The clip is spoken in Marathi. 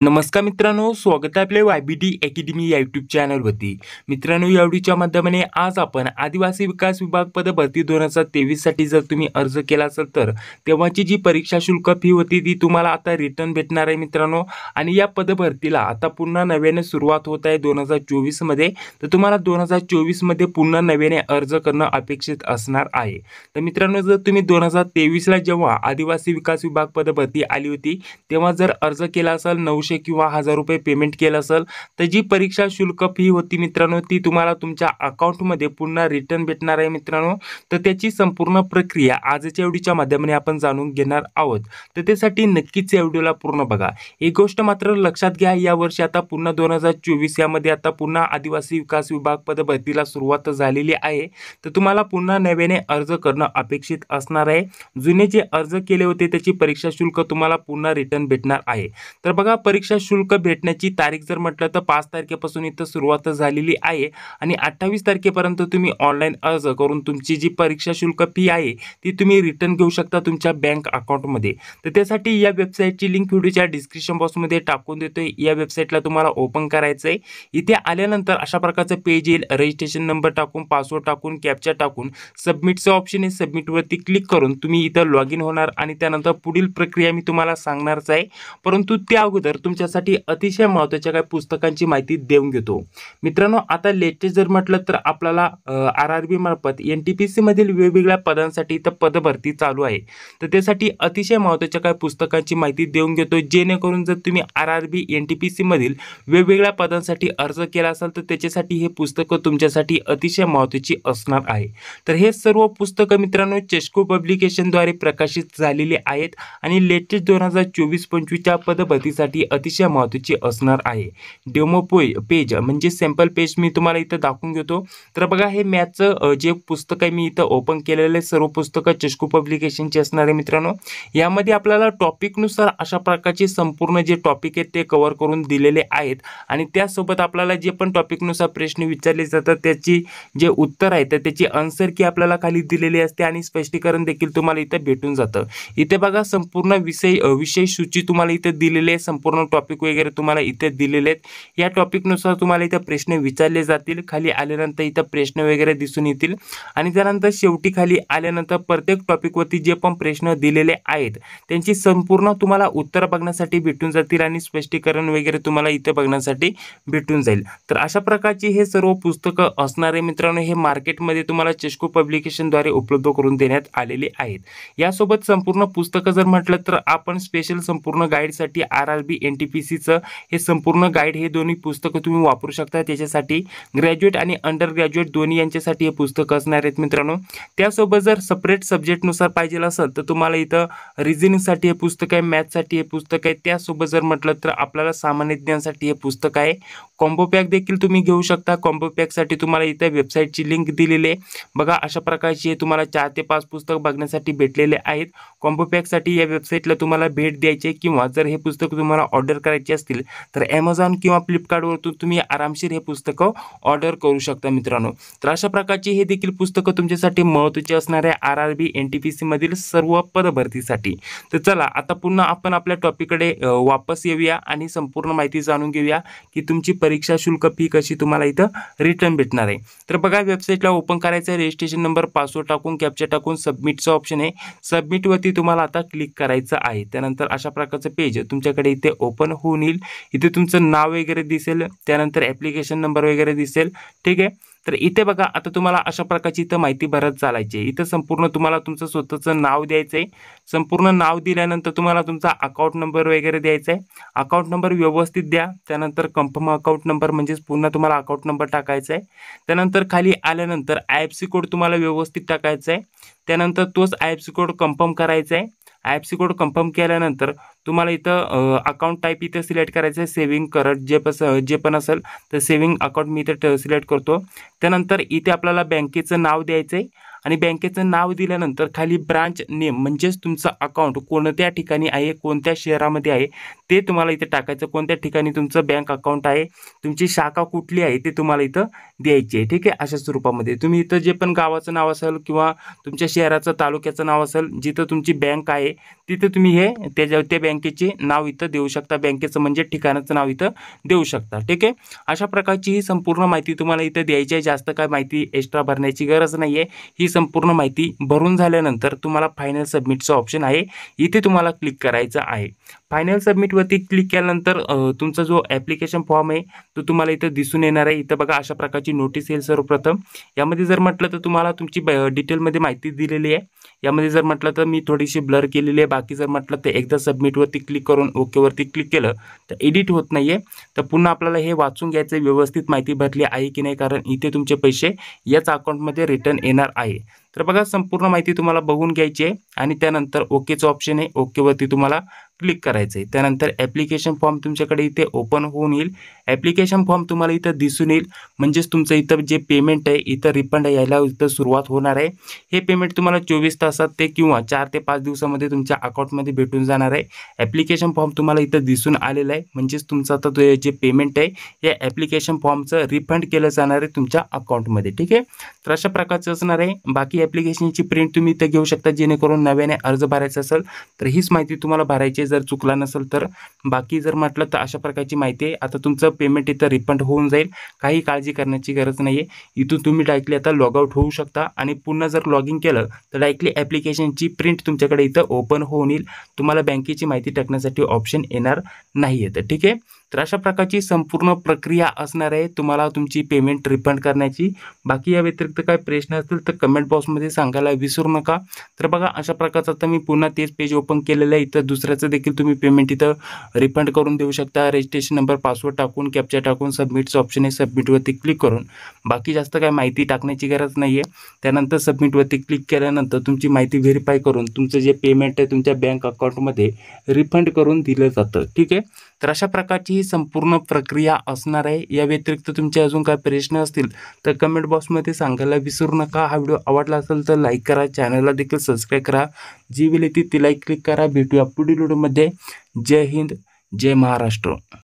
नमस्कार मित्रांनो, स्वागत आहे आपल्या YBD अकॅडमी या यूट्यूब चॅनलवरती। मित्रांनो, या व्हिडिओच्या माध्यमाने आज आपण आदिवासी विकास विभाग पद भरती 2023 साठी जर तुम्ही अर्ज केला असेल तर तेव्हाची जी परीक्षा शुल्क फी होती ती तुम्हाला आता रिटर्न भेटणार आहे मित्रांनो। आणि या पद भरतीला आता पुन्हा नव्याने सुरुवात होत आहे 2024 मध्ये। तर तुम्हाला 2024 मध्ये पुन्हा नव्याने अर्ज करणं अपेक्षित असणार आहे। तर मित्रांनो, जर तुम्ही 2023 ला जेव्हा आदिवासी विकास विभाग पद भरती आली होती तेव्हा जर अर्ज केला असेल 900 किंवा 1000 रुपये पेमेंट केलं असेल तर जी परीक्षा शुल्क फी होती मित्रांनो ती तुम्हाला तुमच्या अकाउंटमध्ये पुन्हा रिटर्न भेटणार आहे मित्रांनो। तर त्याची संपूर्ण प्रक्रिया आजच्या व्हिडिओच्या माध्यमाने आपण जाणून घेणार आहोत। तर त्यासाठी नक्कीच या व्हिडिओला पूर्ण बघा। एक गोष्ट मात्र लक्षात घ्या, या वर्षी आता पुन्हा 2024 यामध्ये आता पुन्हा आदिवासी विकास विभाग पद भरतीला सुरुवात झालेली आहे। तर तुम्हाला पुन्हा नव्याने अर्ज करणं अपेक्षित असणार आहे। जुने जे अर्ज केले होते त्याची परीक्षा शुल्क तुम्हाला पुन्हा रिटर्न भेटणार आहे। तर बघा, परीक्षा शुल्क भेटण्याची तारीख जर म्हटलं तर 5 तारखेपासून इथं सुरुवात झालेली आहे आणि 28 तारखेपर्यंत तुम्ही ऑनलाईन अर्ज करून तुमची जी परीक्षा शुल्क फी आहे ती तुम्ही रिटर्न घेऊ शकता तुमच्या बँक अकाउंटमध्ये। तर त्यासाठी या वेबसाईटची लिंक व्हिडिओच्या डिस्क्रिप्शन बॉक्समध्ये टाकून देतोय। या वेबसाईटला तुम्हाला ओपन करायचं आहे। इथे आल्यानंतर अशा प्रकारचं पेज येईल। रजिस्ट्रेशन नंबर टाकून, पासवर्ड टाकून, कॅप्चा टाकून सबमिटचं ऑप्शन आहे, सबमिटवरती क्लिक करून तुम्ही इथं लॉग इन होणार आणि त्यानंतर पुढील प्रक्रिया मी तुम्हाला सांगणारच आहे। परंतु त्या अगोदर तुमच्यासाठी अतिशय महत्त्वाच्या काही पुस्तकांची माहिती देऊन घेतो मित्रांनो। आता लेटेस्ट जर म्हटलं तर आपल्याला RRB मार्फत NTPC मधील वेगवेगळ्या पदांसाठी तर पद भरती चालू आहे। तर त्यासाठी अतिशय महत्त्वाच्या काही पुस्तकांची माहिती देऊन घेतो, जेणेकरून जर तुम्ही RRB NTPC मधील वेगवेगळ्या पदांसाठी अर्ज केला असाल तर त्याच्यासाठी हे पुस्तकं तुमच्यासाठी अतिशय महत्त्वाची असणार आहे। तर हे सर्व पुस्तकं मित्रांनो चेस्को पब्लिकेशनद्वारे प्रकाशित झालेली आहेत आणि लेटेस्ट 2024-25 च्या पद भरतीसाठी अतिशय महत्त्वाची असणार आहे। डेमो पेज म्हणजे सॅम्पल पेज मी तुम्हाला इथं दाखवून घेतो। तर बघा, हे मॅथचं जे पुस्तक आहे मी इथं ओपन केलेले सर्व पुस्तकं चेस्को पब्लिकेशनची असणार आहे मित्रांनो। यामध्ये आपल्याला टॉपिकनुसार अशा प्रकारचे संपूर्ण जे टॉपिक आहेत ते कव्हर करून दिलेले आहेत आणि त्यासोबत आपल्याला जे पण टॉपिकनुसार प्रश्न विचारले जातात त्याची जे उत्तर आहे तर त्याची आन्सर की आपल्याला खाली दिलेली असते आणि स्पष्टीकरण देखील तुम्हाला इथं भेटून जातं। इथे बघा, संपूर्ण विषय सूची तुम्हाला इथे दिलेली आहे, संपूर्ण टॉपिक वगैरे तुम्हाला इथे दिलेले आहेत। या टॉपिकनुसार तुम्हाला इथे प्रश्न विचारले जातील। खाली आल्यानंतर इथे प्रश्न वगैरे दिसून येतील आणि त्यानंतर शेवटी खाली आल्यानंतर प्रत्येक टॉपिकवरती जे पण प्रश्न दिलेले आहेत त्यांची संपूर्ण तुम्हाला उत्तर बघण्यासाठी भेटून जातील आणि स्पष्टीकरण वगैरे तुम्हाला इथे बघण्यासाठी भेटून जाईल। तर अशा प्रकारची हे सर्व पुस्तकं असणारे मित्रांनो हे मार्केटमध्ये तुम्हाला चेस्को पब्लिकेशनद्वारे उपलब्ध करून देण्यात आलेले आहेत। यासोबत संपूर्ण पुस्तकं जर म्हटलं तर आपण स्पेशल संपूर्ण गाईडसाठी RRB NTPCचं हे संपूर्ण गाईड हे दोन्ही पुस्तकं तुम्ही वापरू शकता। त्याच्यासाठी ग्रॅज्युएट आणि अंडर ग्रॅज्युएट दोन्ही यांच्यासाठी हे पुस्तकं असणार आहेत मित्रांनो। त्यासोबत जर सेपरेट सब्जेक्टनुसार पाहिजे असेल तर तुम्हाला इथं रिझनिंगसाठी हे पुस्तक आहे, मॅथ्ससाठी हे पुस्तक आहे। त्यासोबत जर म्हटलं तर आपल्याला सामान्य ज्ञानासाठी हे पुस्तक आहे। कॉम्बो पॅक देखील तुम्ही घेऊ शकता। कॉम्बो पॅकसाठी तुम्हाला इथे वेबसाईटची लिंक दिलेली आहे। बघा, अशा प्रकारची तुम्हाला 4 ते 5 पुस्तक बघण्यासाठी भेटलेले आहेत। कॉम्बो पॅकसाठी या वेबसाईटला तुम्हाला भेट द्यायची किंवा जर हे पुस्तक तुम्हाला ऑर्डर करायची असतील तर Amazon किंवा फ्लिपकार्टवरून तुम्ही आरामशीर हे पुस्तकं ऑर्डर करू शकता मित्रांनो। तर अशा प्रकारची हे देखील पुस्तकं तुमच्यासाठी महत्त्वाची असणार आहे RRB NTPC मधील सर्व पद भरतीसाठी। तर चला आता पुन्हा आपण आपल्या टॉपिककडे वापस येऊया आणि संपूर्ण माहिती जाणून घेऊया की तुमची परीक्षा शुल्क फी कशी तुम्हाला इथं रिटर्न भेटणार आहे। तर बघा, वेबसाईटला ओपन करायचं आहे, रजिस्ट्रेशन नंबर, पासवर्ड टाकून, कॅप्चा टाकून सबमिटचं ऑप्शन आहे, सबमिटवरती तुम्हाला आता क्लिक करायचं आहे। त्यानंतर अशा प्रकारचं पेज तुमच्याकडे इथे ओपन होऊन येईल। इथे तुमचं नाव वगैरे दिसेल, त्यानंतर ॲप्लिकेशन नंबर वगैरे दिसेल, ठीक आहे। तर इथे बघा, आता तुम्हाला अशा प्रकारची इथं माहिती भरत चालायची आहे। इथं संपूर्ण तुम्हाला तुमचं स्वतःचं नाव द्यायचं आहे। संपूर्ण नाव दिल्यानंतर तुम्हाला तुमचा अकाउंट नंबर वगैरे द्यायचा आहे। अकाउंट नंबर व्यवस्थित द्या। त्यानंतर कन्फर्म अकाउंट नंबर म्हणजेच पुन्हा तुम्हाला अकाउंट नंबर टाकायचा आहे। त्यानंतर खाली आल्यानंतर IFSC कोड तुम्हाला व्यवस्थित टाकायचा आहे। त्यानंतर तोच IFSC कोड कन्फर्म करायचा आहे। IFSC कोड कन्फर्म केल्यानंतर तुम्हाला इथं अकाउंट टाईप इथं सिलेक्ट करायचं आहे, सेव्हिंग करंट जे पण असेल तर सेव्हिंग अकाउंट मी इथं सिलेक्ट करतो। त्यानंतर इथे आपल्याला बँकेचं नाव द्यायचं आहे आणि बँकेचं नाव दिल्यानंतर खाली ब्रांच नेम म्हणजेच तुमचं अकाउंट कोणत्या ठिकाणी आहे, कोणत्या शहरामध्ये आहे ते तुम्हाला इथे टाकायचं. कोणत्या ठिकाणी तुमचं बँक अकाउंट आहे, तुमची शाखा कुठली आहे ते तुम्हाला इथं द्यायची आहे. ठीक आहे, अशा स्वरूपामध्ये तुम्ही इथं जे पण गावाचं नाव असेल किंवा तुमच्या शहराचं तालुक्याचं नाव असेल, जिथं तुमची बँक आहे तिथे तुम्ही हे त्या बँकेचे नाव इथं देऊ शकता. बँकेचं म्हणजे ठिकाणाचं नाव इथं देऊ शकता. ठीक आहे, अशा प्रकारची ही संपूर्ण माहिती तुम्हाला इथं द्यायची आहे. जास्त काय माहिती एक्स्ट्रा भरण्याची गरज नाही आहे. ही संपूर्ण माहिती भरून झाल्यानंतर तुम्हाला फायनल सबमिटचं ऑप्शन आहे, इथे तुम्हाला क्लिक करायचं आहे. फायनल सबमिटवरती क्लिक केल्यानंतर तुमचा जो ॲप्लिकेशन फॉर्म आहे तो तुम्हाला इथं दिसून येणार आहे. इथं बघा अशा प्रकारची नोटीस येईल सर्वप्रथम. यामध्ये जर म्हटलं तर तुम्हाला तुमची डिटेलमध्ये माहिती दिलेली आहे. यामध्ये जर म्हटलं तर मी थोडीशी ब्लर केलेली आहे. बाकी जर म्हटलं तर एकदा सबमिटवरती क्लिक करून ओकेवरती क्लिक केलं तर एडिट होत नाही आहे. तर पुन्हा आपल्याला हे वाचून घ्यायचं, व्यवस्थित माहिती भरली आहे की नाही, कारण इथे तुमचे पैसे याच अकाउंटमध्ये रिटर्न येणार आहे. तर बघा संपूर्ण माहिती तुम्हाला बघून घ्यायची आहे आणि त्यानंतर ओकेचं ऑप्शन आहे, ओकेवरती तुम्हाला क्लिक करायचं आहे. त्यानंतर ॲप्लिकेशन फॉर्म तुमच्याकडे इथे ओपन होऊन येईल. ॲप्लिकेशन फॉर्म तुम्हाला इथं दिसून येईल. म्हणजेच तुमचं इथं जे पेमेंट आहे इथं रिफंड यायला इथं सुरुवात होणार आहे. हे पेमेंट तुम्हाला 24 तासात ते किंवा 4 ते 5 दिवसामध्ये तुमच्या अकाउंटमध्ये भेटून जाणार आहे. ॲप्लिकेशन फॉर्म तुम्हाला इथं दिसून आलेला आहे. म्हणजेच तुमचं आता जे पेमेंट आहे या ॲप्लिकेशन फॉर्मचं रिफंड केलं जाणार आहे तुमच्या अकाउंटमध्ये. ठीक आहे, तर अशा प्रकारचं असणार आहे. बाकी ॲप्लिकेशनची प्रिंट तुम्ही इथं घेऊ शकता, जेणेकरून नव्याने अर्ज भरायचा असेल तर हीच माहिती तुम्हाला भरायची आहे, जर चुकला नसेल तर. बाकी जर म्हटलं तर अशा प्रकारची माहिती आहे. आता तुमचं पेमेंट इथं रिफंड होऊन जाईल, काही काळजी करण्याची गरज नाही आहे. इथून तुम्ही डायरेक्टली आता लॉग आउट होऊ शकता आणि पुन्हा जर लॉग इन केलं तर डायरेक्टली ॲप्लिकेशनची प्रिंट तुमच्याकडे इथं ओपन होऊन येईल. तुम्हाला बँकेची माहिती टाकण्यासाठी ऑप्शन येणार नाही आहे. तर ठीक आहे, तर अशा प्रकारची संपूर्ण प्रक्रिया असणार आहे तुम्हाला तुमची पेमेंट रिफंड करण्याची. बाकी या व्यतिरिक्त काही प्रश्न असतील तर कमेंट बॉक्समध्ये सांगायला विसरू नका. तर बघा अशा प्रकारचं आता मी पुन्हा तेच पेज ओपन केलेलं आहे. इथं दुसऱ्याचं देखील तुम्ही पेमेंट इथं रिफंड करून देऊ शकता. रजिस्ट्रेशन नंबर, पासवर्ड टाकून, कॅप्चा टाकून सबमिटचं ऑप्शन आहे, सबमिटवरती क्लिक करून. बाकी जास्त काय माहिती टाकण्याची गरज नाही आहे. त्यानंतर सबमिटवरती क्लिक केल्यानंतर तुमची माहिती व्हेरीफाय करून तुमचं जे पेमेंट आहे तुमच्या बँक अकाउंटमध्ये रिफंड करून दिलं जातं. ठीक आहे, तर अशा प्रकारची ही संपूर्ण प्रक्रिया असणार आहे. या व्यतिरिक्त तुमचे अजून काय प्रश्न असतील तर कमेंट बॉक्समध्ये सांगायला विसरू नका. हा व्हिडिओ आवडला असेल तर लाईक करा, चॅनलला देखील सबस्क्राईब करा. जी वेळ येते ती लाईक क्लिक करा. भेटूया पुढील व्हिडिओमध्ये. जय हिंद, जय महाराष्ट्र.